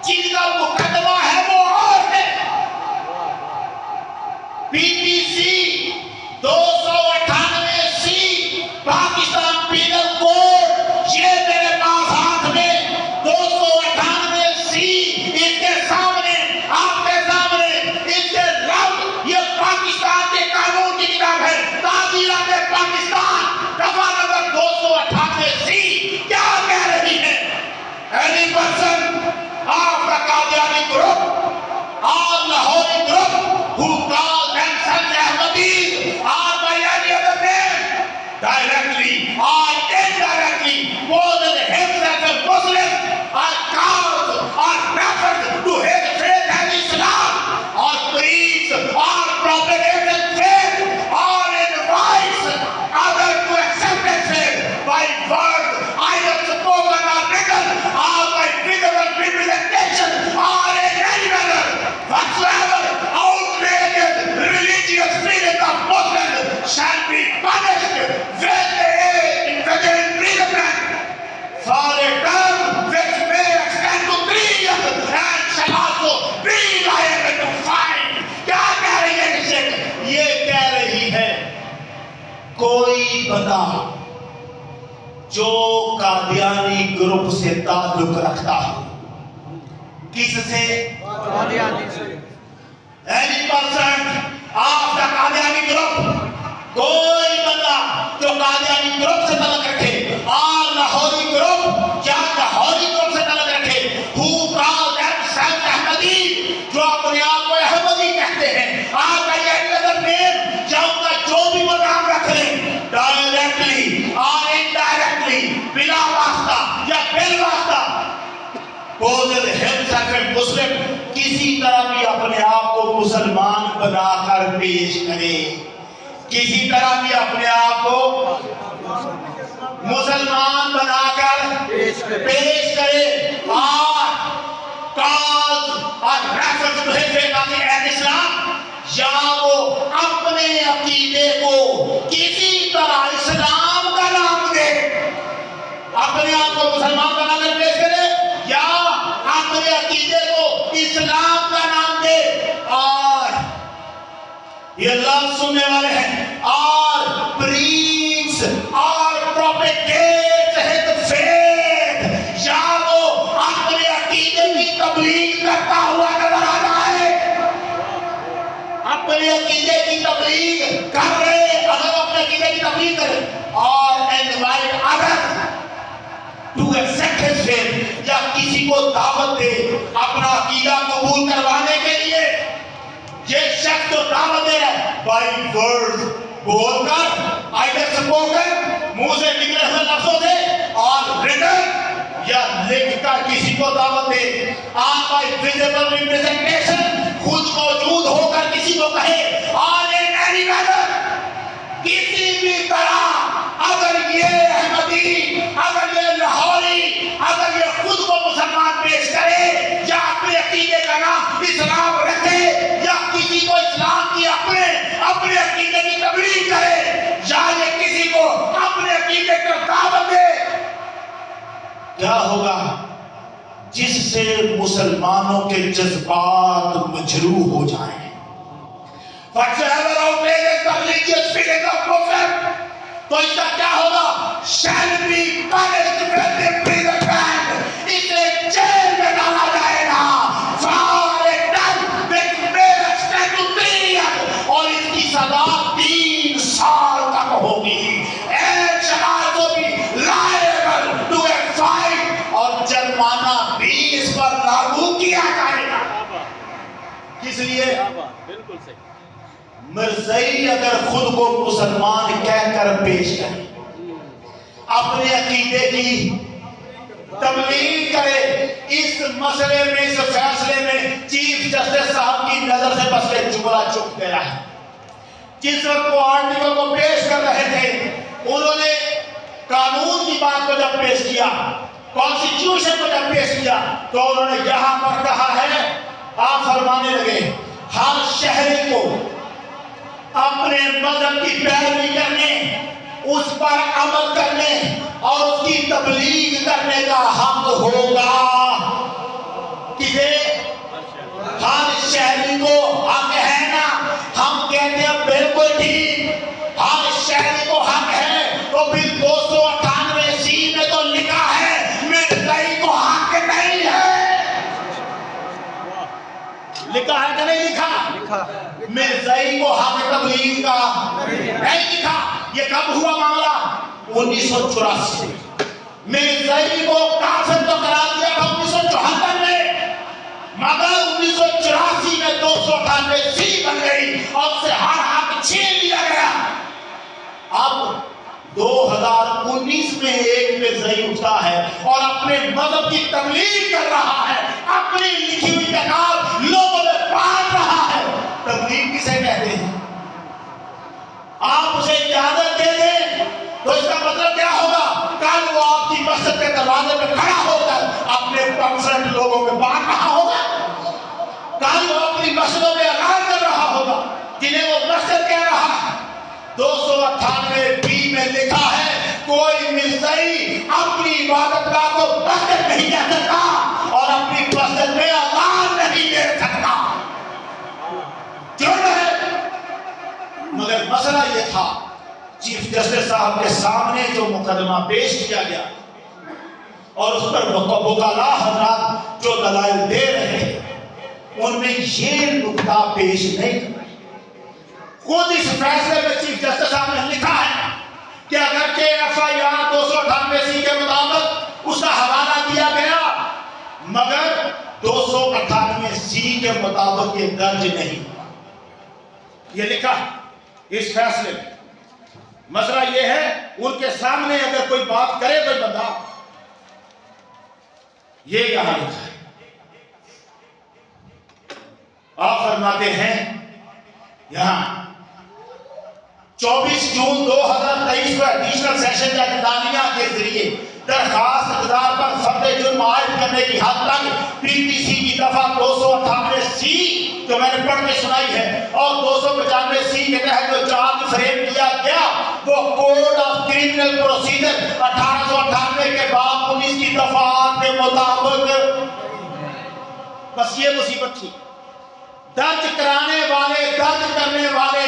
Speaker 1: جن کا مقدمہ ہے وہ اور ہے۔ پی پی سی 298C پاکستان پینل کوڈ، یہ میرے پاس ہاتھ میں 298C، اس کے سامنے، آپ کے سامنے، اس کے لفظ، یہ پاکستان کے قانون کی کتاب ہے، تعزیرات پاکستان، دفعہ نمبر 298C کیا کہہ رہی ہے؟ Any person of the Qadiani group or Lahori group who call themselves Ahmadis or by any other name, directly or indirectly poses himself a Muslim or calls or refers to his faith as Islam or preaches or propagates faith or invites others to accept his faith by words either spoken or written or by visual representation or in any manner whatsoever outrages religious feelings of Muslims shall be punished with imprisonment for a term which may extend to 3 years and shall also be liable to fine۔ کیا کہہ رہی ہے شیخ؟ یہ کہہ رہی ہے کوئی بندہ جو قادیانی گروپ سے تعلق رکھتا ہے، کس سے؟
Speaker 3: قادیانی سے۔
Speaker 1: Any person of the Qadiani group, کوئی بندہ جو قادیانی گروپ سے تعلق رکھے اور لاہوری گروپ یا لاہوری گروپ سے تعلق رکھے، who call themselves احمدی، جو اپنے آپ کو احمدی کہتے ہیں، آپ کا یہ other name یا ان کا جو بھی وہ نام رکھ لیں، ڈائریکٹلی اور انڈائریکٹلی، بلا واسطہ یا بل واسطہ، poses himself a Muslim، کسی طرح بھی اپنے آپ کو مسلمان بنا کر پیش کرے، کسی طرح بھی اپنے آپ کو مسلمان بنا کر پیش کرے اور calls or refers to his faith as Islam، یا وہ اپنے عقیدے کو کسی طرح اسلام کا نام دے، اپنے آپ کو مسلمان بنا کر پیش کرے یا اپنے عقیدے کو اسلام کا نام دے، اور یہ لفظ سننے والے ہیں، اور preach اور propagate his faith، یا وہ اپنے عقیدے کی تبلیغ کرتا ہوا نظر آ رہا ہے، اپنے عقیدے کی تبلیغ کر رہے، اگر اپنے عقیدے کی تبلیغ کرے اور invite others to accept his faith، یا کسی کو دعوت دے اپنا عقیدہ قبول کروانے کے لیے، یہ شخص جو دعوت دے رہا ہے by words، بول کر، either spoken، منہ سے نکلے ہوئے لفظوں سے، اور written، یا لکھ کر کسی کو دعوت دے، اور by visible representation، خود موجود ہو کر کسی کو کہے، اور in any manner، کسی بھی طرح، اگر یہ احمدی، اگر یہ لاہوری، اگر یہ خود کو مسلمان پیش کرے یا اپنے عقیدے کا نام اسلام رکھے یا کسی کو اسلام کی اپنے عقیدے کی تبلیغ کرے یا یہ کسی کو اپنے عقیدے کا دعوت دے، کیا ہوگا؟ جس سے مسلمانوں کے جذبات مجروح ہو جائیں، whatsoever outrages the religious feelings of Muslims، تو اس کا کیا ہوگا؟ shall be punished with imprisonment، اسے جیل میں ڈالا جائے گا، for a term which may extend to 3 کیا جائے گا. کس لیے؟
Speaker 3: بالکل صحیح.
Speaker 1: مرزائی اگر خود کو مسلمان کہہ کر پیش کرے، اپنے عقیدے کی تبلیغ کرے، اس مسئلے میں، اس فیصلے میں چیف جسٹس صاحب کی نظر سے بس ایک جملہ چپ گیا ہے. جس وقت وہ آرٹیکل کو پیش کر رہے تھے، انہوں نے قانون کی بات کو جب پیش کیا، کانسٹیٹیوشن کو جب پیش کیا، تو انہوں نے یہاں پر کہا ہے، آپ فرمانے لگے ہر شہری کو اپنے مذہب کی پیروی کرنے، اس پر عمل کرنے اور اس کی تبلیغ کرنے کا حق ہوگا. کسے؟ ہر شہری کو حق ہے نا. ہم کہتے ہیں بالکل ٹھیک، ہر شہری کو حق ہے. تو پھر 298 میں تو لکھا ہے مرزائی کو حق نہیں ہے. لکھا ہے کہ نہیں لکھا؟ مرزائی کو حق تبلیغ کا نہیں لکھا. یہ کب ہوا معاملہ؟ 1984. مرزائی کو کافر تو قرار دیا تھا 1974 میں، مگر 1984 میں 298 بن گئی اور اس سے ہر حق چھین لیا گیا. اب 2019 میں ایک مرزائی اٹھا ہے اور اپنے مذہب کی تبلیغ کر رہا ہے، اپنی لکھی ہوئی کتاب لوگوں میں بانٹ رہا ہے. تبلیغ کسے کہتے ہیں؟ آپ اسے اجازت دے دیں تو اس کا مطلب کیا ہوگا؟ کل وہ آپ کی مسجد کے دروازے پہ کھڑا ہو کر اپنے پمفلٹ لوگوں میں بانٹ رہا ہوگا. کل وہ اپنی مسجدوں میں اعلان کر رہا ہوگا جنہیں وہ مسجد کہہ رہا ہے. 298 میں لکھا ہے کوئی مرزائی اپنی عبادت گاہ کو مسجد نہیں کہہ سکتا اور اپنی مسجد میں اذان نہیں دے سکتا. جرم ہے. مگر مسئلہ یہ تھا، چیف جسٹس صاحب کے سامنے جو مقدمہ پیش کیا گیا اور اس پر وکلاء حضرات جو دلائل دے رہے ہیں، ان میں یہ نکتہ پیش نہیں کر رہے. خود اس فیصلے میں چیف جسٹس صاحب نے لکھا ہے کہ اگرچہ FIR 298 کے مطابق اس کا حوالہ دیا گیا، مگر 298 کے مطابق یہ درج نہیں. یہ لکھا اس فیصلے میں. مسئلہ یہ ہے، ان کے سامنے اگر کوئی بات کرے کوئی بندہ، یہ یہاں لکھا ہے. آپ فرماتے ہیں یہاں 24 جون 2023 کو ایڈیشنل سیشن جج دانیہ کے ذریعے درخواست اقدار پر فرد جرم عائد کرنے کی حد تک PTC کی دفعہ 298C جو میں نے پڑھ کے سنائی ہے اور 295C کے تحت جو چارج فریم کیا گیا وہ کوڈ آف کرمنل پروسیجر 1898 کے باب 19 کی دفعات کے مطابق. بس یہ مصیبت تھی. درج کرانے والے، درج کرنے والے،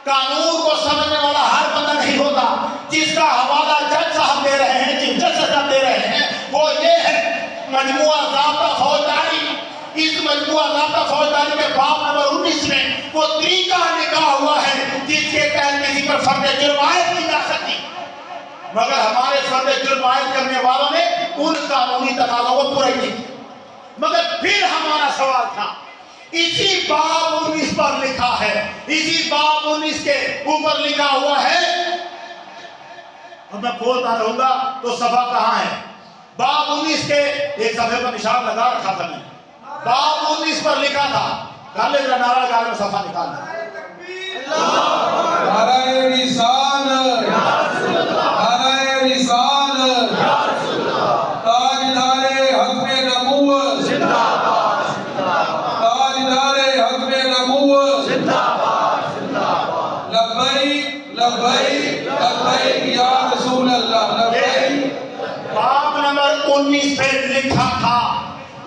Speaker 1: قانون کو سمجھنے والا ہر بندہ نہیں ہوتا. جس کا حوالہ جج صاحب دے رہے ہیں، جس جج صاحب دے رہے ہیں، وہ یہ ہے مجموعہ ضابطہ فوجداری. اس مجموعہ ضابطہ فوجداری کے باب نمبر 19 میں وہ طریقہ لکھا ہوا ہے جس کے تحت کسی پر فرد جرم عائد کی جا سکتی. مگر ہمارے فرد جرم عائد کرنے والوں نے ان قانونی تقاضوں کو پورا نہیں کیا. مگر پھر ہمارا سوال تھا، اسی باب 19 پر لکھا ہے، اسی باب 19 کے اوپر لکھا ہوا ہے، اب میں کھولتا رہوں گا تو صفحہ کہاں ہے؟ باب 19 کے ایک صفحے پر نشان لگا رکھا تھا میں. باب 19 پر لکھا تھا، کر لے ذرا نعرہ گال میں صفحہ نکالنا.
Speaker 4: نعرہ رسالت، نعرہ رسالت، تاجدار حتم نبوت، تاجدار حتم نبوت، لبیک لبیک لبیک یا رسول اللہ لبیک.
Speaker 1: باب نمبر 19 پہ لکھا تھا،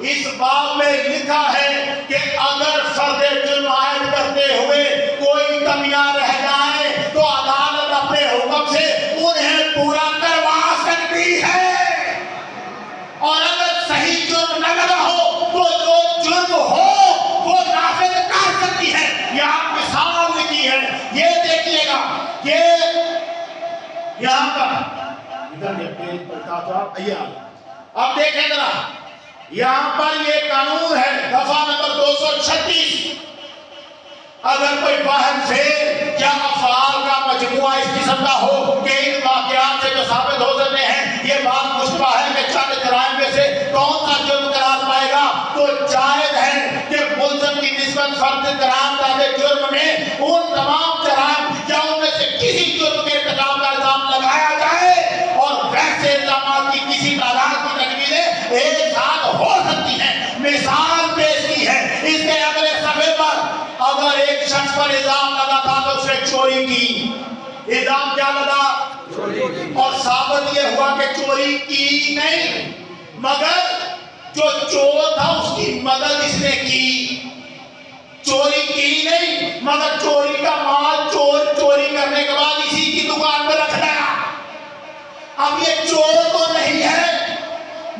Speaker 1: اس باب میں لکھا ہے کہ اگر فرد جرم عائد کرتے ہوئے کوئی کمیاں رہ جائیں تو عدالت اپنے حکم سے انہیں پورا کروا سکتی ہے، اور اگر صحیح جرم نہ لگا ہو تو جو جرم ہو وہ نافذ کر سکتی ہے. یہاں مثال لکھی ہے، یہ دیکھیے گا، یہ یہاں پر اب دیکھیں ذرا، یہاں پر یہ قانون ہے دفعہ نمبر 236، اگر کوئی واحد فعل یا افعال کا مجموعہ اس قسم کا ہو کہ ان واقعات سے جو ثابت ہو سکتے ہیں یہ بات مشتبہ ہے کہ چند جرائم میں سے کون سا جرم قرار پائے گا، تو جائز ہے کہ ملزم کی نسبت فرد قرار دادے جرم میں ان تمام جرائم یا ان میں سے کسی جرم کے ارتکاب کا الزام لگایا جائے، اور ویسے الزامات کی کسی تعداد کی تکمیلیں ایک ساتھ ہو سکتی ہیں۔ مثال پیش کی ہے اس کے اگلے صفحے پر، اگر ایک شخص پر الزام لگا تھا تو اس نے چوری کی، الزام کیا لگا اور ثابت یہ ہوا کہ چوری کی نہیں، مگر جو چور تھا اس کی مدد اس نے کی، چوری کی نہیں مگر چوری کا مال چوری کرنے کے بعد اسی کی دکان پہ رکھ دیا۔ اب یہ چور تو نہیں ہے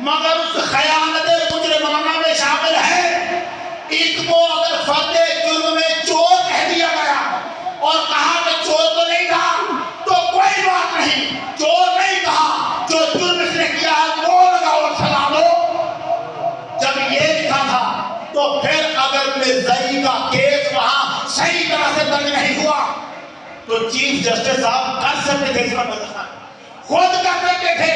Speaker 1: مگر اس خیانت مجرمانہ میں شامل ہے، اس کو اگر فرد جرم میں چور کہہ دیا گیا اور کہا کہ چور تو نہیں تھا تو کوئی بات نہیں، چور نہیں کہا، جو جرم اس نے کیا ہے وہ لگاؤ اور سزا دو۔ جب یہ لکھا تھا تو پھر اگر مرزائی کا کیس وہاں صحیح طرح سے درج نہیں ہوا تو چیف جسٹس صاحب کر سکتے تھے، اس کا مطلب خود کر سکتے تھے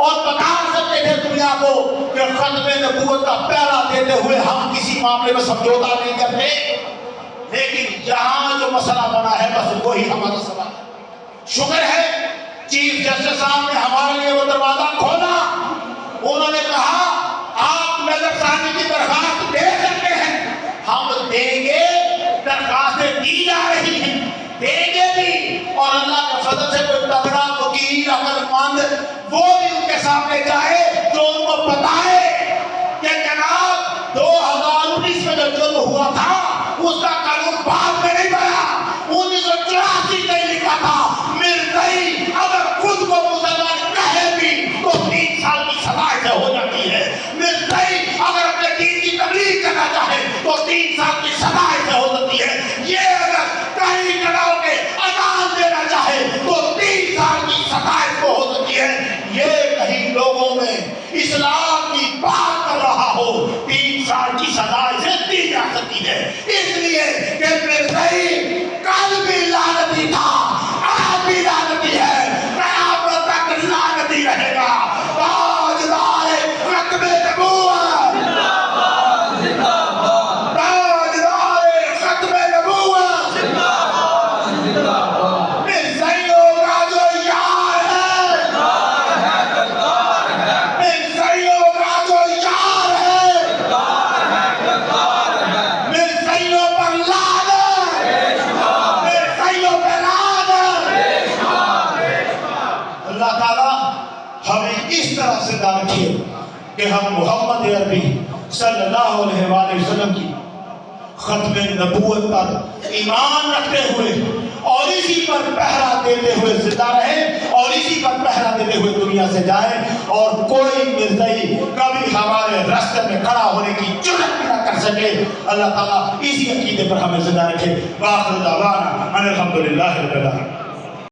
Speaker 1: اور بتا سکتے تھے دنیا کو کہ ختم نبوت کا پہرا دیتے ہوئے ہم کسی معاملے میں سمجھوتا نہیں کرتے، لیکن یہاں جو مسئلہ بنا ہے بس وہی ہمارا سوال ہے۔ شکر ہے چیف جسٹس صاحب نے ہمارے لیے وہ دروازہ کھولا، انہوں نے کہا آپ نظر ثانی کی درخواست دے سکتے ہیں، ہم دیں گے، درخواستیں دی جا رہی ہیں، دیں گے بھی، اور اللہ کے فضل سے کوئی تگڑا وکیل عقل مند وہ بھی ان کے سامنے جائے جو ان کو بتائے کہ جناب 2019 میں جو جرم ہوا تھا اس کا قانون بعد میں نہیں بنا، 1984 میں لکھا تھا، مرزائی اگر خود کو مسلمان کہے بھی تو 3 سال کی سزا سے ہو جاتی ہے، مرزائی اگر اپنے دین کی تبلیغ کرنا چاہے تو 3 سال کی سزا سے ہو سکتی ہے، یہ اگر کہیں جگہوں کے اذان دینا چاہے تو 3 سال کی سزا کو ہو سکتی ہے۔ یہ کہیں لوگوں میں اسلام کی بات کر رہا ہو 3 سال کی سزا سے دی جا سکتی ہے، اس لیے کہ مرزائی کل بھی لعنتی تھا، آج بھی لعنتی ہے، قیامت تک لعنتی رہے گا۔ تاجدار ختم نبوت، تاجدار ختم نبوت، مرزائیوں کا جو یار ہے، مرزائیوں کا جو یار ہے، مرزائیوں پر لعنت، مرزائیوں پر لعنت۔ اللہ تعالیٰ ہمیں اس طرح سے رکھیے کہ ہم محمد عربی صلی اللہ علیہ وآلہ وسلم کی ختم نبوت پر ایمان رکھتے ہوئے اور اسی پر پہرا دیتے ہوئے زندہ رہیں اور اسی پر پہرا دیتے ہوئے دنیا سے جائیں، اور کوئی مرزائی کبھی ہمارے راستے میں کھڑا ہونے کی جرات نہ کر سکے۔ اللہ تعالیٰ اسی عقیدے پر ہمیں زندہ رکھے۔ وآخر دعوانا ان الحمدللہ رب العالمین۔